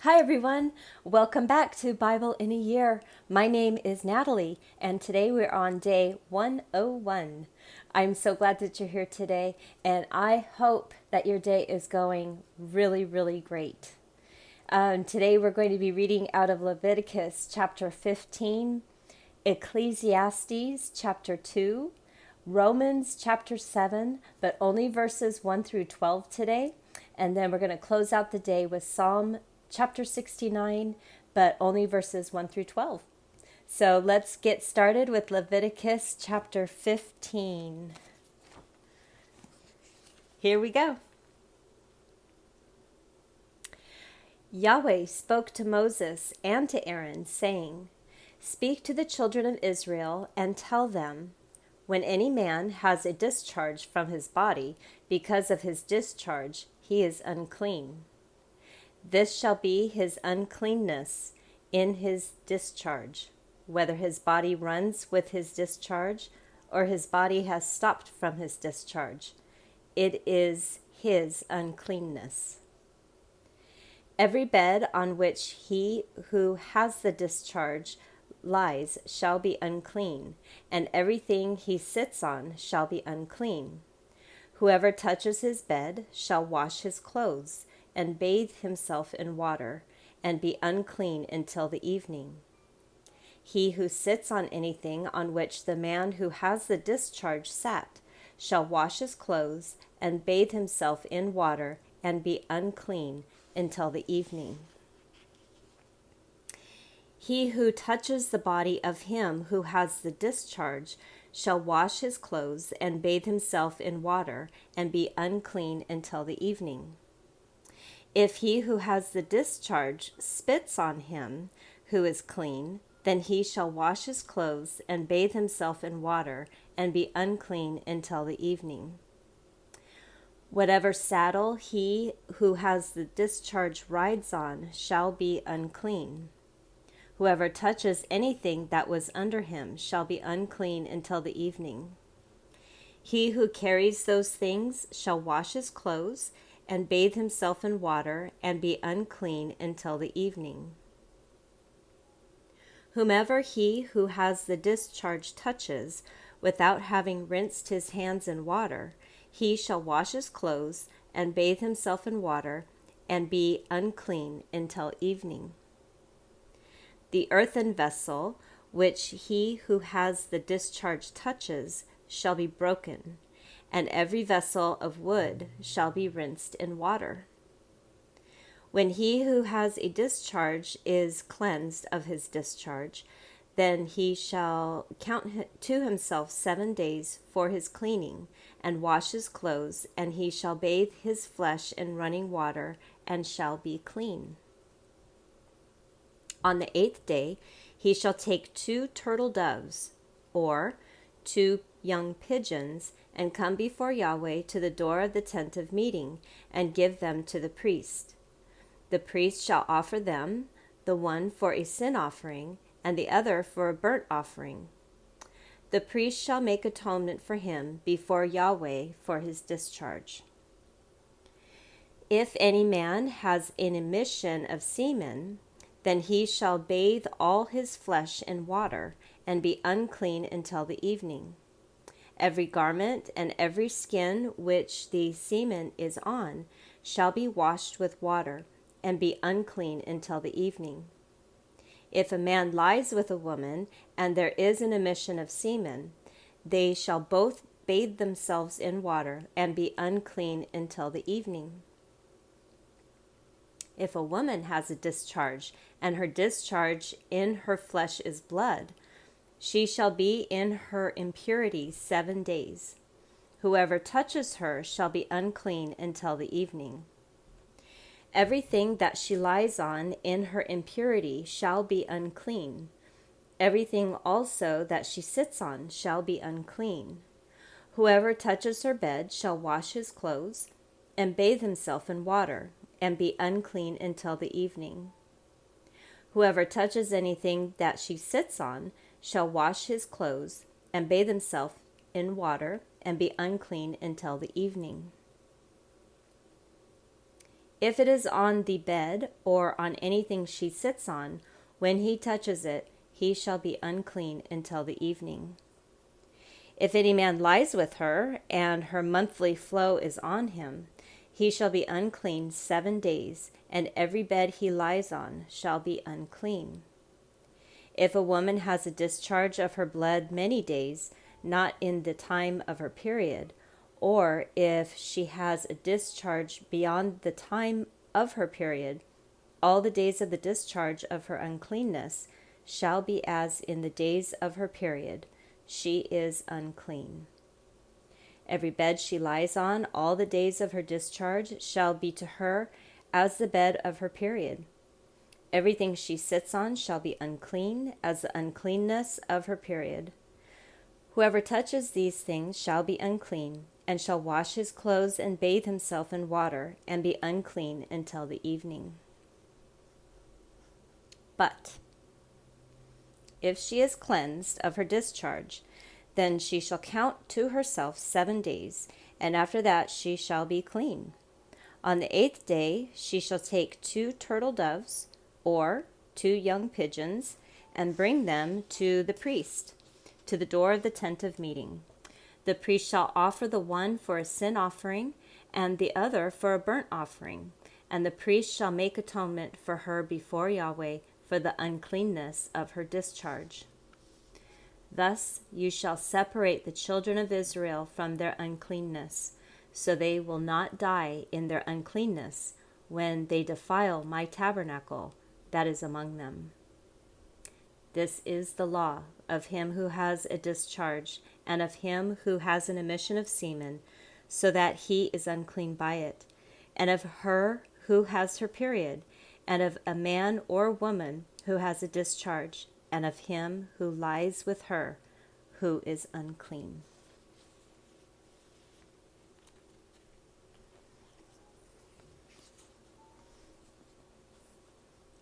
Hi everyone, welcome back to Bible in a Year. My name is Natalie and today we're on day 101. I'm so glad that you're here today and I hope that your day is going really great. Today we're going to be reading out of Leviticus chapter 15, Ecclesiastes chapter 2, Romans chapter 7, but only verses 1 through 12 today. And then we're going to close out the day with Psalm chapter 69, but only verses 1 through 12. So let's get started with Leviticus chapter 15. Here we go. Yahweh spoke to Moses and to Aaron, saying, "Speak to the children of Israel and tell them, when any man has a discharge from his body, because of his discharge he is unclean. This shall be his uncleanness in his discharge, whether his body runs with his discharge or his body has stopped from his discharge. It is his uncleanness. Every bed on which he who has the discharge lies shall be unclean, and everything he sits on shall be unclean. Whoever touches his bed shall wash his clothes and bathe himself in water, and be unclean until the evening. He who sits on anything on which the man who has the discharge sat shall wash his clothes and bathe himself in water, and be unclean until the evening. He who touches the body of him who has the discharge shall wash his clothes and bathe himself in water, and be unclean until the evening. If he who has the discharge spits on him who is clean, then he shall wash his clothes and bathe himself in water, and be unclean until the evening. Whatever saddle he who has the discharge rides on shall be unclean. Whoever touches anything that was under him shall be unclean until the evening. He who carries those things shall wash his clothes and bathe himself in water, and be unclean until the evening. Whomever he who has the discharge touches, without having rinsed his hands in water, he shall wash his clothes and bathe himself in water, and be unclean until evening. The earthen vessel which he who has the discharge touches shall be broken, and every vessel of wood shall be rinsed in water. When he who has a discharge is cleansed of his discharge, then he shall count to himself 7 days for his cleaning, and wash his clothes, and he shall bathe his flesh in running water, and shall be clean. On the 8th day he shall take 2 turtle doves, or 2 young pigeons, and come before Yahweh to the door of the tent of meeting, and give them to the priest. The priest shall offer them, the one for a sin offering, and the other for a burnt offering. The priest shall make atonement for him before Yahweh for his discharge. If any man has an emission of semen, then he shall bathe all his flesh in water, and be unclean until the evening. Every garment and every skin which the semen is on shall be washed with water, and be unclean until the evening. If a man lies with a woman, and there is an emission of semen, they shall both bathe themselves in water, and be unclean until the evening. If a woman has a discharge, and her discharge in her flesh is blood, she shall be in her impurity 7 days. Whoever touches her shall be unclean until the evening. Everything that she lies on in her impurity shall be unclean. Everything also that she sits on shall be unclean. Whoever touches her bed shall wash his clothes, and bathe himself in water, and be unclean until the evening. Whoever touches anything that she sits on shall wash his clothes, and bathe himself in water, and be unclean until the evening. If it is on the bed or on anything she sits on, when he touches it, he shall be unclean until the evening. If any man lies with her, and her monthly flow is on him, he shall be unclean 7 days, and every bed he lies on shall be unclean. If a woman has a discharge of her blood many days, not in the time of her period, or if she has a discharge beyond the time of her period, all the days of the discharge of her uncleanness shall be as in the days of her period. She is unclean. Every bed she lies on all the days of her discharge shall be to her as the bed of her period. Everything she sits on shall be unclean as the uncleanness of her period. Whoever touches these things shall be unclean, and shall wash his clothes and bathe himself in water, and be unclean until the evening. But if she is cleansed of her discharge, then she shall count to herself 7 days, and after that she shall be clean. On the 8th day she shall take 2 turtle doves, or 2 young pigeons, and bring them to the priest, to the door of the tent of meeting. The priest shall offer the one for a sin offering, and the other for a burnt offering. And the priest shall make atonement for her before Yahweh for the uncleanness of her discharge. Thus you shall separate the children of Israel from their uncleanness, so they will not die in their uncleanness when they defile my tabernacle that is among them. This is the law of him who has a discharge, and of him who has an emission of semen, so that he is unclean by it, and of her who has her period, and of a man or woman who has a discharge, and of him who lies with her, who is unclean.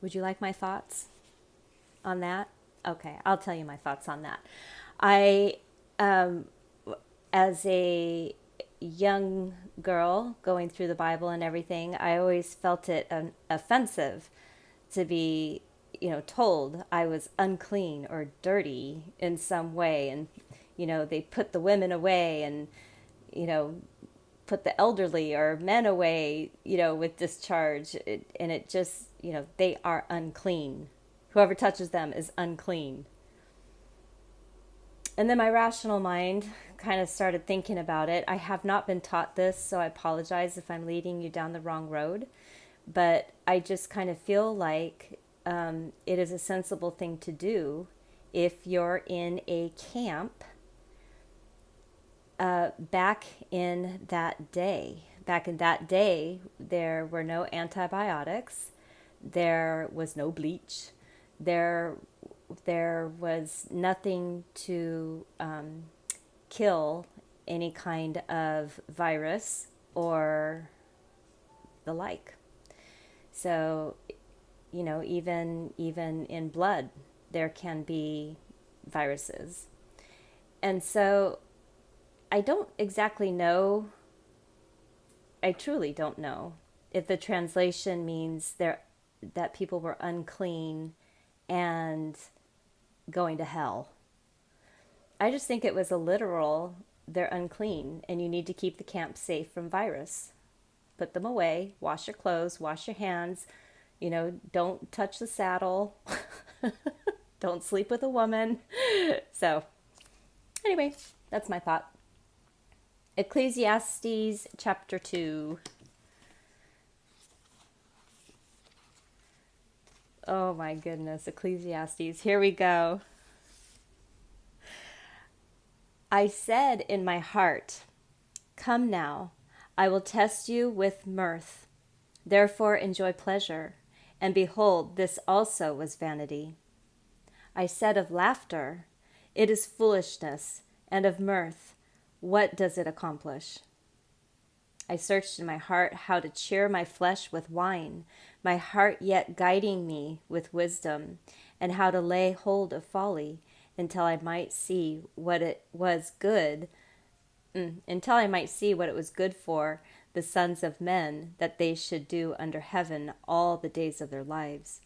Would you like my thoughts on that? Okay, I'll tell you my thoughts on that. As a young girl going through the Bible and everything, I always felt it offensive to be, told I was unclean or dirty in some way. And, they put the women away and, put the elderly or men away, with discharge. And it just, they are unclean. Whoever touches them is unclean. And then my rational mind kind of started thinking about it. I have not been taught this, so I apologize if I'm leading you down the wrong road. But I just kind of feel like it is a sensible thing to do if you're in a camp back in that day. Back in that day, there were no antibiotics. There was no bleach. There was nothing to kill any kind of virus or the like. So, even in blood, there can be viruses. And so I don't exactly know, I truly don't know if the translation means that people were unclean and going to hell. I just think it was a literal, they're unclean and you need to keep the camp safe from virus. Put them away, wash your clothes, wash your hands, don't touch the saddle, don't sleep with a woman. So anyway, that's my thought. Ecclesiastes chapter 2. Oh my goodness, Ecclesiastes. Here we go. I said in my heart, come now, I will test you with mirth. Therefore enjoy pleasure. And behold, this also was vanity. I said of laughter, it is foolishness, and of mirth, what does it accomplish? I searched in my heart how to cheer my flesh with wine, my heart yet guiding me with wisdom, and how to lay hold of folly, until I might see what it was good for, the sons of men, that they should do under heaven all the days of their lives.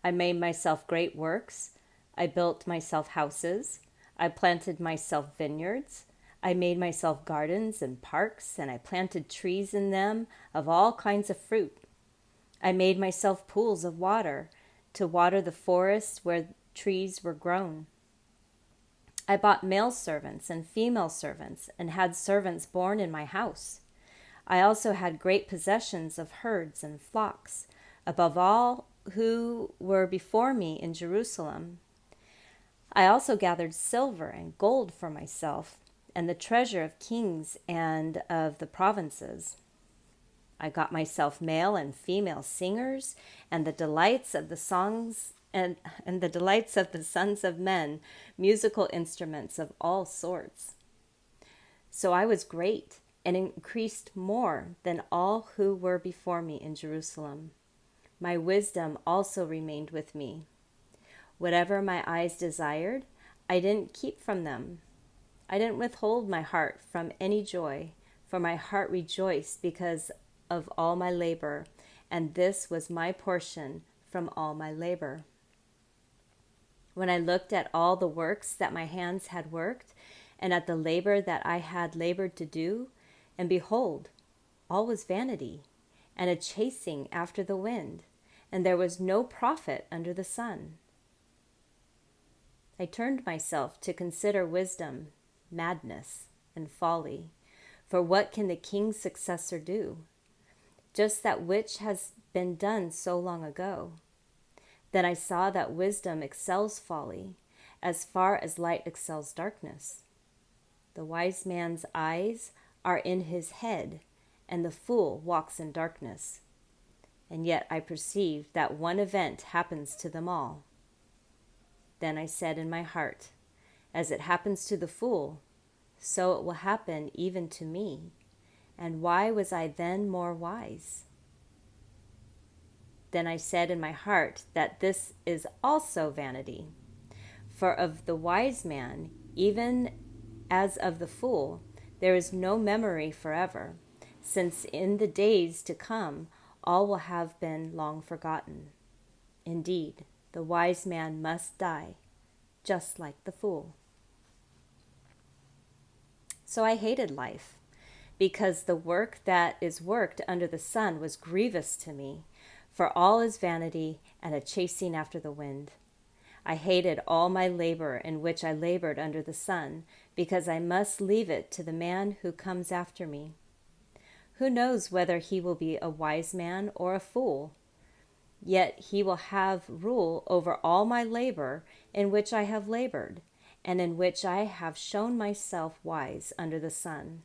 I made myself great works. I built myself houses. I planted myself vineyards. I made myself gardens and parks, and I planted trees in them of all kinds of fruit. I made myself pools of water to water the forests where trees were grown. I bought male servants and female servants, and had servants born in my house. I also had great possessions of herds and flocks, above all who were before me in Jerusalem. I also gathered silver and gold for myself, and the treasure of kings and of the provinces. I got myself male and female singers, and the delights of the songs and the delights of the sons of men, musical instruments of all sorts. So I was great, and increased more than all who were before me in Jerusalem. My wisdom also remained with me. Whatever my eyes desired, I didn't keep from them. I didn't withhold my heart from any joy, for my heart rejoiced because of all my labor, and this was my portion from all my labor. When I looked at all the works that my hands had worked, and at the labor that I had labored to do, and behold, all was vanity, and a chasing after the wind, and there was no profit under the sun. I turned myself to consider wisdom, madness, and folly. For what can the king's successor do? Just that which has been done so long ago. Then I saw that wisdom excels folly, as far as light excels darkness. The wise man's eyes are in his head, and the fool walks in darkness. And yet I perceive that one event happens to them all. Then I said in my heart, as it happens to the fool, so it will happen even to me. And why was I then more wise? Then I said in my heart that this is also vanity. For of the wise man, even as of the fool, there is no memory forever, since in the days to come all will have been long forgotten. Indeed, the wise man must die, just like the fool. So I hated life, because the work that is worked under the sun was grievous to me, for all is vanity and a chasing after the wind. I hated all my labor in which I labored under the sun, because I must leave it to the man who comes after me. Who knows whether he will be a wise man or a fool? Yet he will have rule over all my labor in which I have labored, and in which I have shown myself wise under the sun.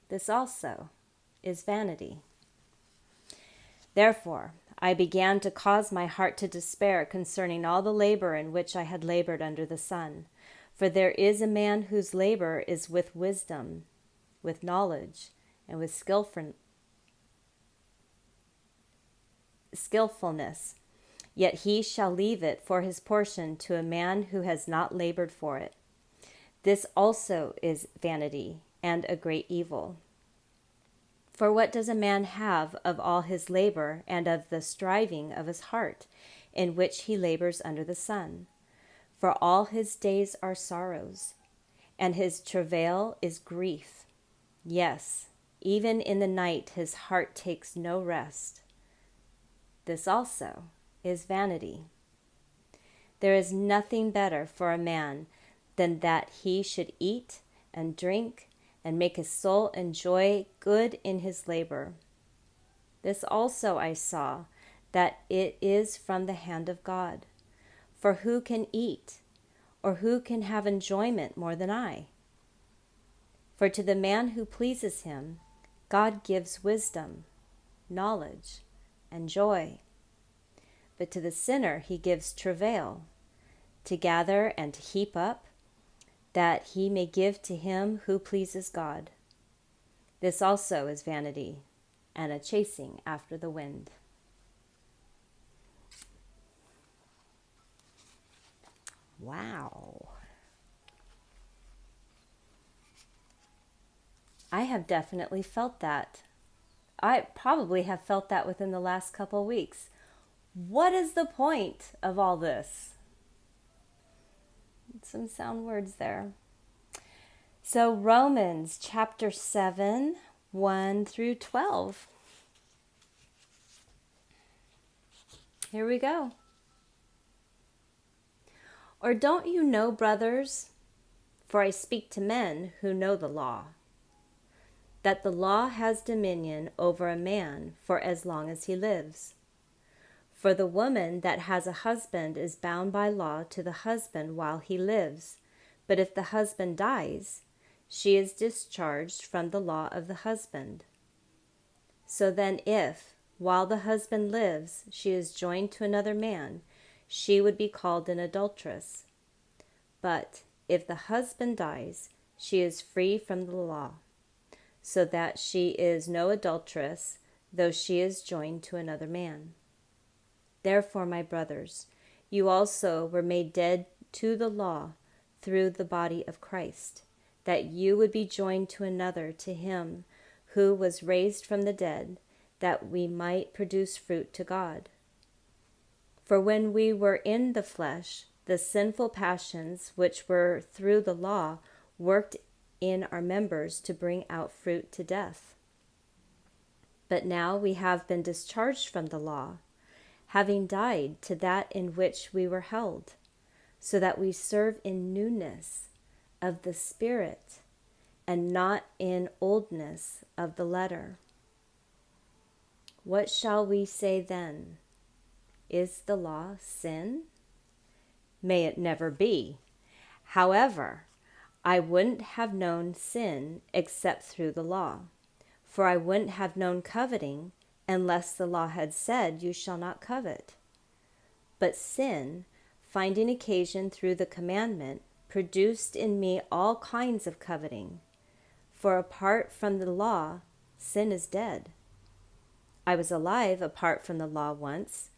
This also is vanity. Therefore, I began to cause my heart to despair concerning all the labor in which I had labored under the sun. For there is a man whose labor is with wisdom, with knowledge, and with skillfulness. Yet he shall leave it for his portion to a man who has not labored for it. This also is vanity and a great evil. For what does a man have of all his labor and of the striving of his heart, in which he labors under the sun? For all his days are sorrows, and his travail is grief. Yes, even in the night his heart takes no rest. This also is vanity. There is nothing better for a man than that he should eat and drink and make his soul enjoy good in his labor. This also I saw, that it is from the hand of God. For who can eat, or who can have enjoyment more than I? For to the man who pleases him, God gives wisdom, knowledge, and joy. But to the sinner he gives travail, to gather and to heap up, that he may give to him who pleases God. This also is vanity, and a chasing after the wind. Wow. I have definitely felt that. I probably have felt that within the last couple of weeks. What is the point of all this? Some sound words there. So Romans chapter 7, 1 through 12. Here we go. Or don't you know, brothers, for I speak to men who know the law, that the law has dominion over a man for as long as he lives. For the woman that has a husband is bound by law to the husband while he lives. But if the husband dies, she is discharged from the law of the husband. So then if, while the husband lives, she is joined to another man, she would be called an adulteress. But if the husband dies, she is free from the law, so that she is no adulteress, though she is joined to another man. Therefore, my brothers, you also were made dead to the law through the body of Christ, that you would be joined to another, to him who was raised from the dead, that we might produce fruit to God. For when we were in the flesh, the sinful passions which were through the law worked in our members to bring out fruit to death. But now we have been discharged from the law, having died to that in which we were held, so that we serve in newness of the Spirit, and not in oldness of the letter. What shall we say then? Is the law sin? May it never be. However, I wouldn't have known sin except through the law, for I wouldn't have known coveting unless the law had said, you shall not covet. But sin, finding occasion through the commandment, produced in me all kinds of coveting. For apart from the law, sin is dead. I was alive apart from the law once,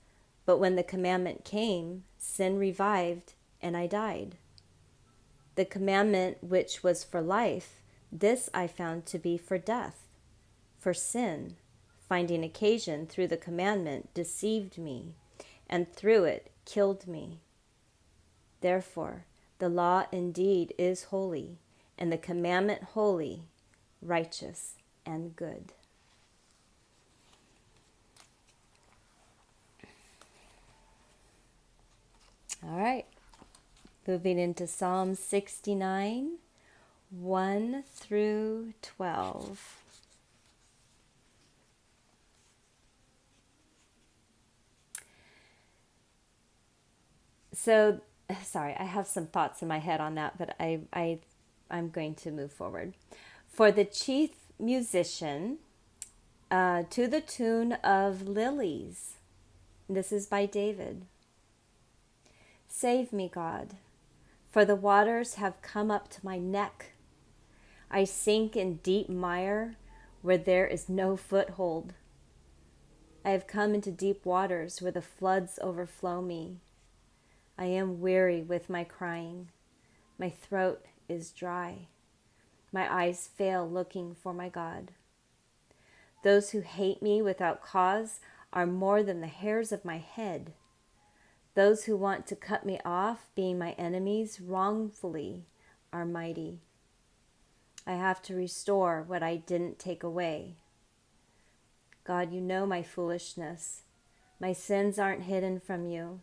but when the commandment came, sin revived, and I died. The commandment which was for life, this I found to be for death. For sin, finding occasion through the commandment, deceived me, and through it killed me. Therefore, the law indeed is holy, and the commandment holy, righteous, and good. All right, moving into Psalm 69, 1 through 12. So, sorry, I have some thoughts in my head on that, but I'm going to move forward. For the chief musician, to the tune of Lilies. This is by David. Save me, God, for the waters have come up to my neck. I sink in deep mire where there is no foothold. I have come into deep waters where the floods overflow me. I am weary with my crying. My throat is dry. My eyes fail looking for my God. Those who hate me without cause are more than the hairs of my head. Those who want to cut me off, being my enemies, wrongfully are mighty. I have to restore what I didn't take away. God, you know my foolishness. My sins aren't hidden from you.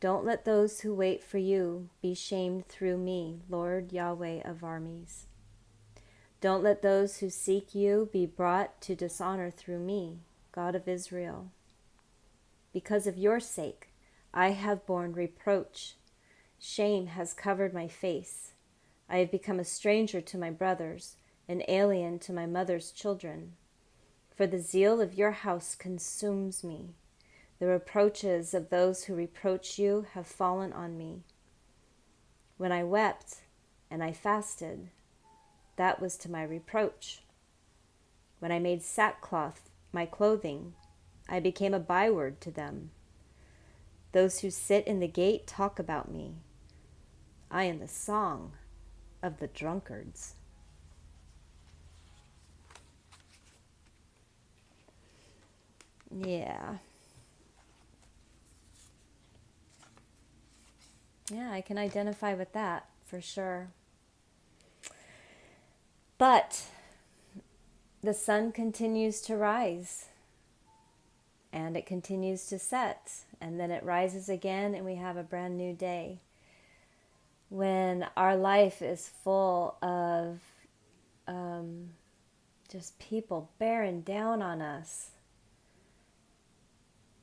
Don't let those who wait for you be shamed through me, Lord Yahweh of armies. Don't let those who seek you be brought to dishonor through me, God of Israel. Because of your sake, I have borne reproach. Shame has covered my face. I have become a stranger to my brothers, an alien to my mother's children. For the zeal of your house consumes me. The reproaches of those who reproach you have fallen on me. When I wept and I fasted, that was to my reproach. When I made sackcloth my clothing, I became a byword to them. Those who sit in the gate talk about me. I am the song of the drunkards. Yeah. Yeah, I can identify with that for sure. But the sun continues to rise and it continues to set, and then it rises again, and we have a brand new day. When our life is full of just people bearing down on us,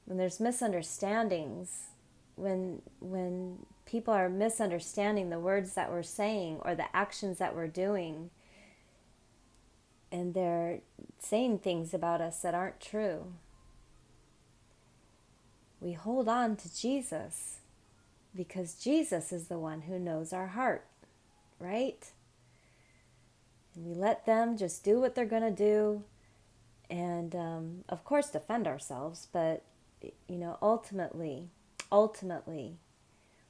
when there's misunderstandings, when people are misunderstanding the words that we're saying or the actions that we're doing, and they're saying things about us that aren't true, we hold on to Jesus, because Jesus is the one who knows our heart, right? And we let them just do what they're going to do, and of course defend ourselves, but ultimately,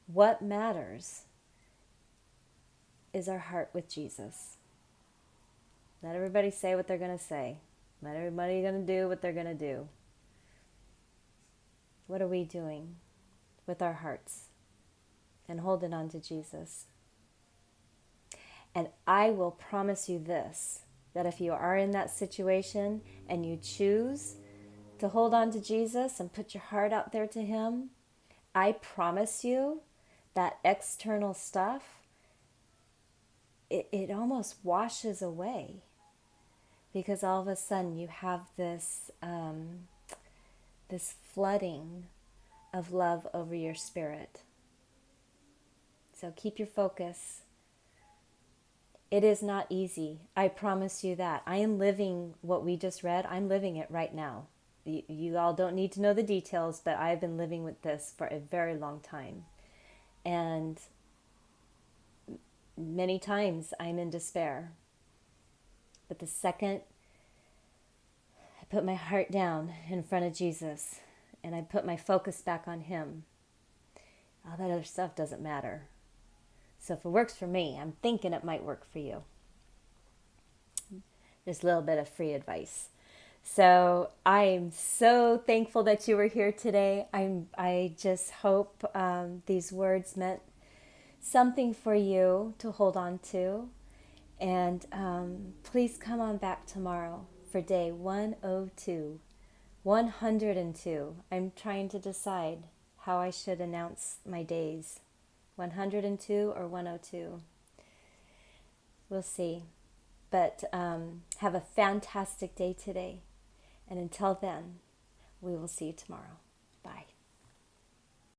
what matters is our heart with Jesus. Let everybody say what they're going to say. Let everybody going to do what they're going to do. What are we doing with our hearts and holding on to Jesus? And I will promise you this, that if you are in that situation and you choose to hold on to Jesus and put your heart out there to Him, I promise you that external stuff, it almost washes away, because all of a sudden you have this this flooding of love over your spirit. So keep your focus. It is not easy. I promise you that. I am living what we just read. I'm living it right now. You all don't need to know the details, but I've been living with this for a very long time. And many times I'm in despair. But the second I put my heart down in front of Jesus and I put my focus back on Him, all that other stuff doesn't matter. So if it works for me, I'm thinking it might work for you. Just a little bit of free advice. So I'm so thankful that you were here today. I just hope these words meant something for you to hold on to. And please come on back tomorrow for day 102. 102. I'm trying to decide how I should announce my days. 102 or 102. We'll see. But have a fantastic day today. And until then, we will see you tomorrow. Bye.